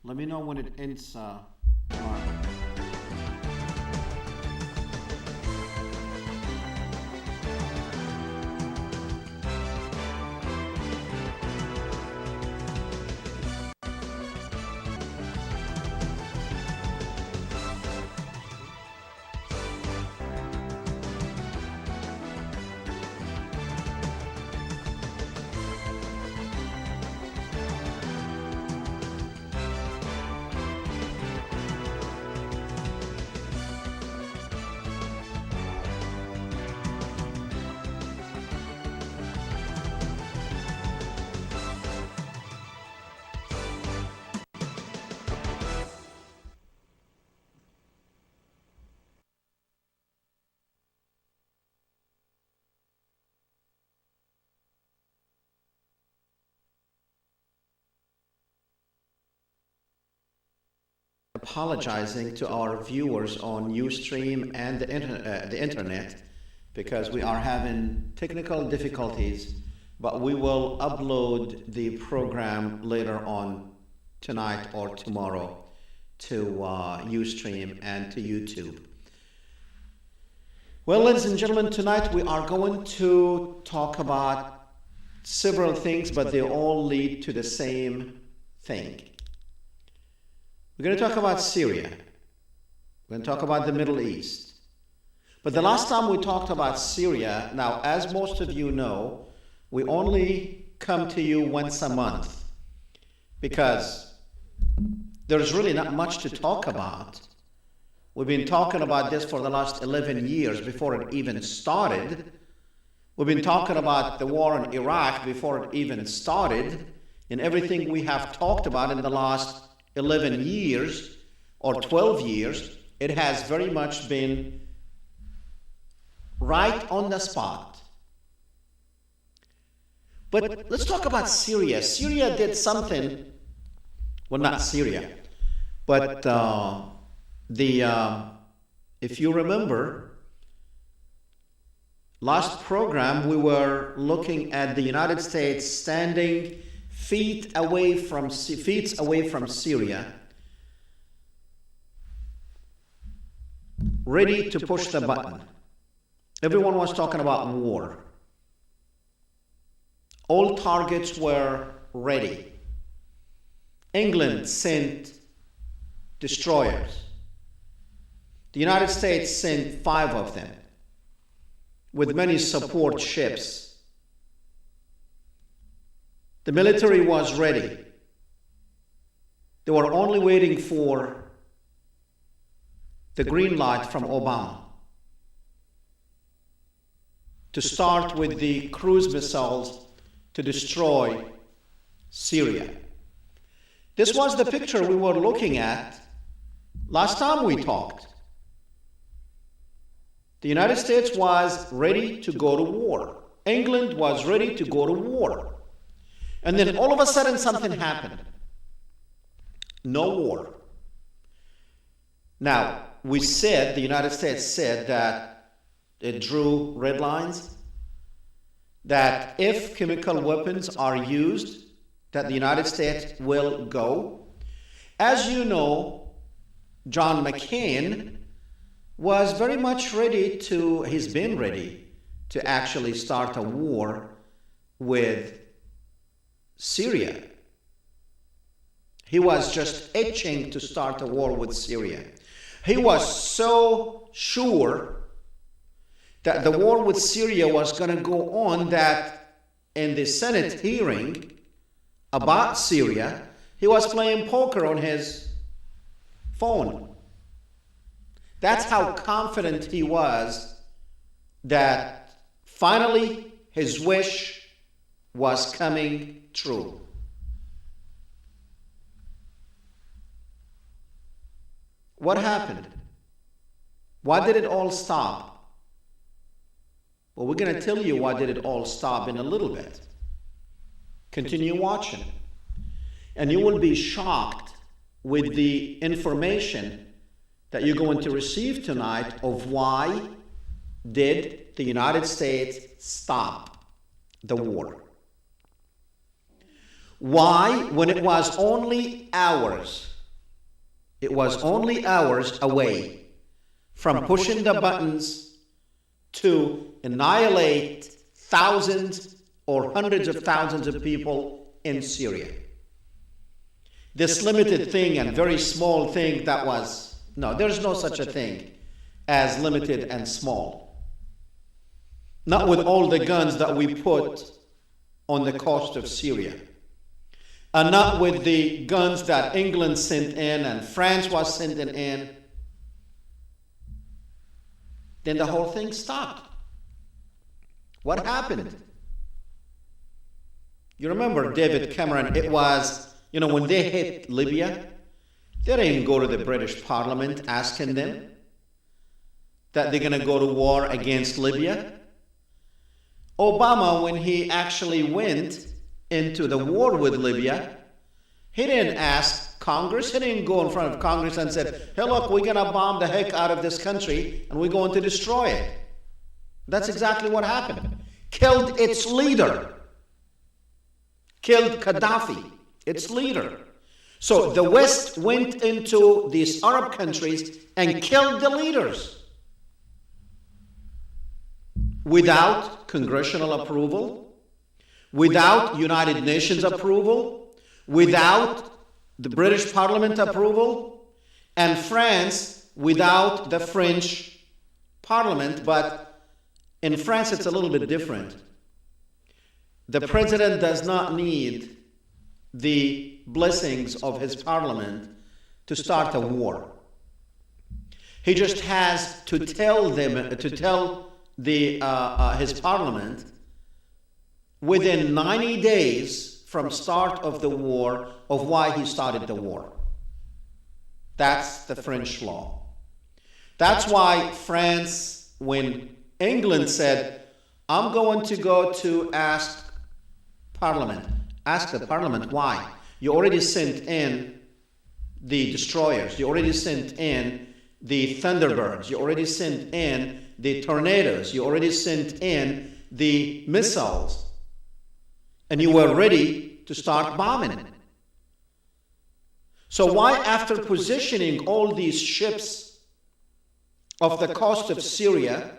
Let me know when it ends, Mark. Apologizing to our viewers on Ustream and the internet because we are having technical difficulties, but we will upload the program later on tonight or tomorrow to Ustream and to YouTube. Well, ladies and gentlemen, tonight we are going to talk about several things, but they all lead to the same thing. We're going to talk about Syria. We're going to talk about the Middle East. But the last time we talked about Syria, now, as most of you know, we only come to you once a month because there's really not much to talk about. We've been talking about this for the last 11 years before it even started. We've been talking about the war in Iraq before it even started, and everything we have talked about in the last 11 years or 12 years, it has very much been right on the spot. But let's talk about Syria. Syria did something, well, not Syria, but if you remember, last program we were looking at the United States standing feet away from Syria, ready to push the button. Everyone was talking about war. All targets were ready. England sent destroyers. The United States sent 5 of them, with many support ships. The military was ready. They were only waiting for the green light from Obama to start with the cruise missiles to destroy Syria. This was the picture we were looking at last time we talked. The United States was ready to go to war. England was ready to go to war. And then all of a sudden something happened. No war. Now, we said, the United States said that it drew red lines, that if chemical weapons are used, that the United States will go. As you know, John McCain was very much ready to, he's been ready to actually start a war with Syria. He was just itching to start a war with Syria. He was so sure that the war with Syria was going to go on that in the Senate hearing about Syria, he was playing poker on his phone. That's how confident he was that finally his wish was coming true. What happened? Why did it all stop? Well, we're going to tell you why did it all stop in a little bit. Continue watching. And you will be shocked with the information that you're going to receive tonight of why did the United States stop the war. Why, when it was only hours it was only hours away from pushing the buttons to annihilate thousands or hundreds of thousands of people in Syria. This limited thing and very small thing that was, no, there's no such a thing as limited and small. Not with all the guns that we put on the coast of Syria. And not with the guns that England sent in and France was sending in. Then the whole thing stopped. What happened? You remember David Cameron, it was, when they hit Libya, they didn't go to the British Parliament asking them that they're going to go to war against Libya. Obama, when he actually went into the war with Libya, he didn't ask Congress, he didn't go in front of Congress and said, hey look, we're going to bomb the heck out of this country and we're going to destroy it. That's exactly what happened. Killed its leader. Killed Gaddafi, its leader. So the West went into these Arab countries and killed the leaders. Without congressional approval, without United Nations approval, without the British Parliament approval, and France without the French Parliament. But in France it's a little bit different. The president does not need the blessings of his parliament to start a war. He just has to tell his parliament within 90 days from start of the war of why he started the war. That's the French law. That's why France, when England said, I'm going to go to ask the parliament why. You already sent in the destroyers, you already sent in the Thunderbirds, you already sent in the tornadoes, you already sent in the missiles, and you were ready to start bombing. So why, after positioning all these ships off the coast of Syria,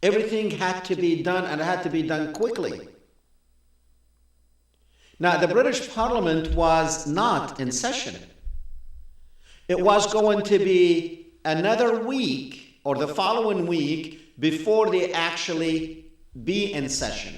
everything had to be done, and it had to be done quickly? Now, the British Parliament was not in session. It was going to be another week or the following week before they actually be in session.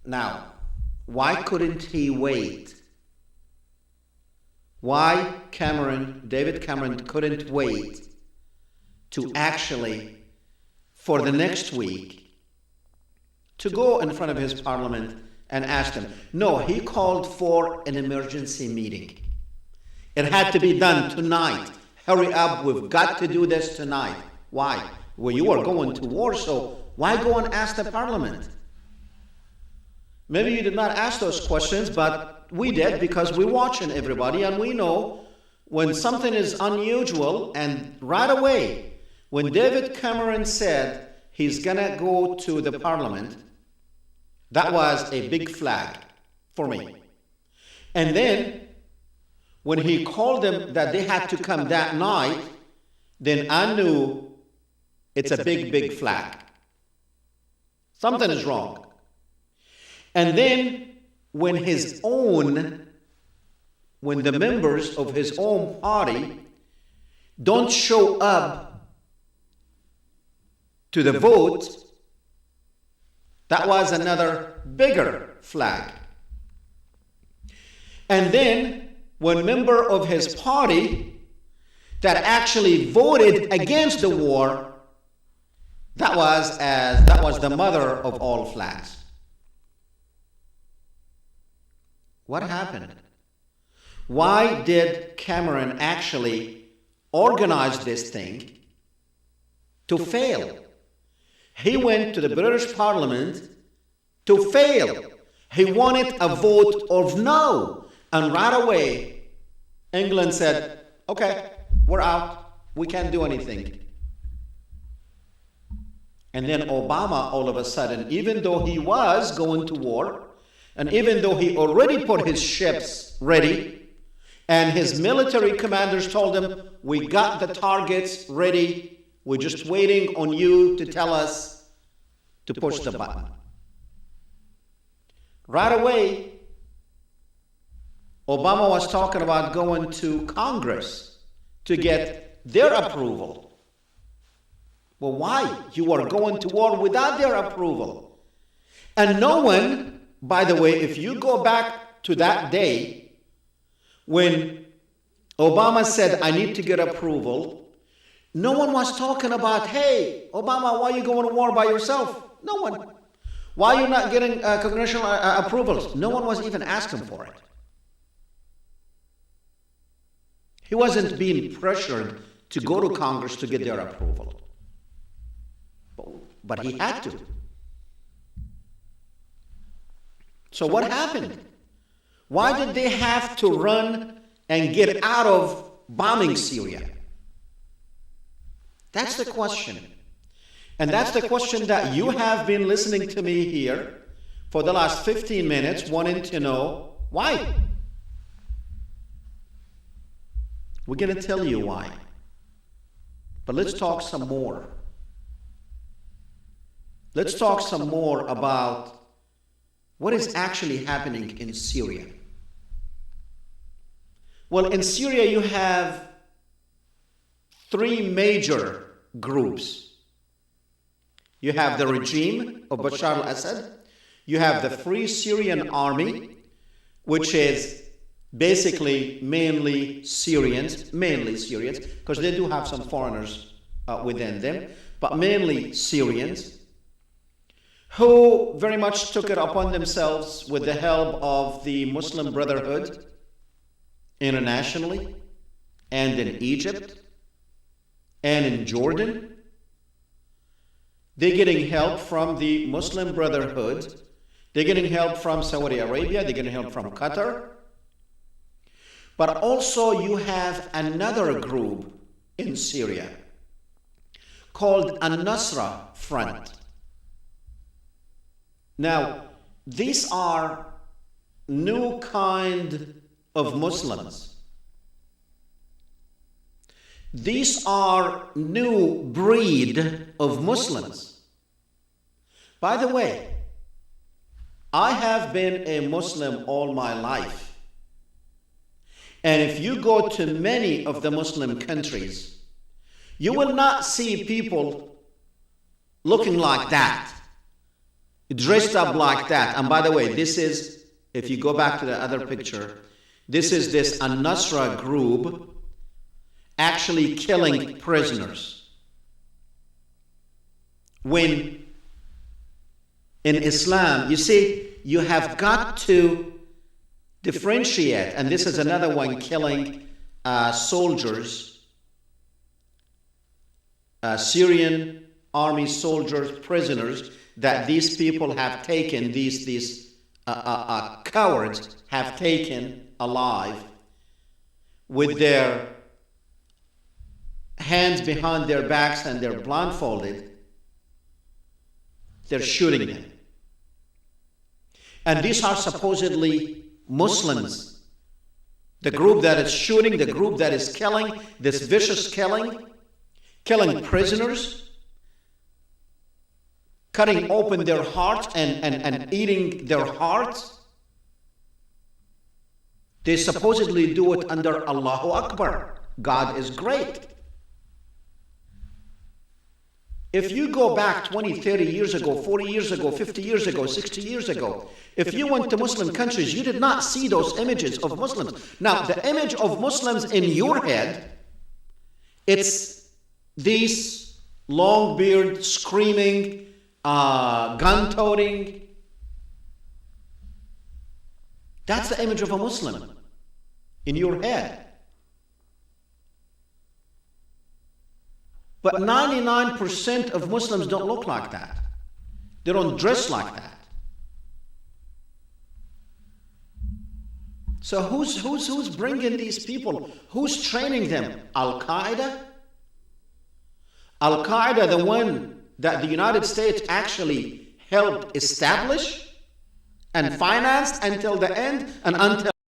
Now, why couldn't he wait? Why David Cameron couldn't wait to actually, for the next week, to go in front of his parliament and ask them? No, he called for an emergency meeting. It had to be done tonight. Hurry up, we've got to do this tonight. Why? Well, you are going to war, so why go and ask the parliament? Maybe you did not ask those questions, but we did, because we're watching everybody and we know when something is unusual. And right away, when David Cameron said he's going to go to the parliament, that was a big flag for me. And then, when he called them that they had to come that night, then I knew it's a big, big flag. Something is wrong. And then, when the members of his own party don't show up to the vote, that was another bigger flag. And then, when member of his party that actually voted against the war, that was the mother of all flags. What happened? Why did Cameron actually organize this thing to fail? He went to the British Parliament to fail. He wanted a vote of no. And right away, England said, okay, we're out. We can't do anything. And then Obama, all of a sudden, even though he was going to war, and even though he already put his ships ready, And his military commanders told him, we got the targets ready. We're just waiting on you to tell us to push the button. Right away, Obama was talking about going to Congress to get their approval. Well, why? You are going to war without their approval. And no one, by the way, if you go back to that day when Obama said, I need to get approval, no one was talking about, hey, Obama, why are you going to war by yourself? No one. Why are you not getting congressional approvals? No one was even asking for it. He wasn't being pressured to go to Congress to get their approval. But he had to. So what happened? Why did they have to run and get out of bombing Syria? That's the question. And that's the question that you have been listening to me here for the last 15 minutes, wanting to know why. We're going to tell you why. But let's talk some more. Let's talk some more about what is actually happening in Syria. Well, in Syria you have three major groups. You have the regime of Bashar al-Assad. You have the Free Syrian Army, which is basically mainly Syrians, because they do have some foreigners within them, but mainly Syrians, who very much took it upon themselves with the help of the Muslim Brotherhood internationally, and in Egypt, and in Jordan. They're getting help from the Muslim Brotherhood. They're getting help from Saudi Arabia. They're getting help from Qatar. But also you have another group in Syria called Al-Nusra Front. Now, these are new kind of Muslims. These are new breed of Muslims. By the way, I have been a Muslim all my life. And if you go to many of the Muslim countries, you will not see people looking like that, dressed up like that. And by the way, this is, if you go back to the other picture, this is this Al-Nusra group actually killing prisoners. When in Islam, you see, you have got to differentiate, and this is another one killing soldiers, Syrian army soldiers, prisoners that these people have taken, these cowards have taken alive with their hands behind their backs and they're blindfolded. They're shooting them. And these are supposedly Muslims. The group that is shooting, the group that is killing, this vicious killing prisoners, cutting open their hearts and eating their hearts. They supposedly do it under Allahu Akbar. God is great. If you go back 20, 30 years ago, 40 years ago, 50 years ago, 60 years ago, if you went to Muslim countries, you did not see those images of Muslims. Now, the image of Muslims in your head, it's these long beard, screaming, gun-toting. That's the image of a Muslim in your head. But 99% of Muslims don't look like that. They don't dress like that. So who's bringing these people? Who's training them? Al-Qaeda? Al-Qaeda, the one that the United States actually helped establish and financed until the end and until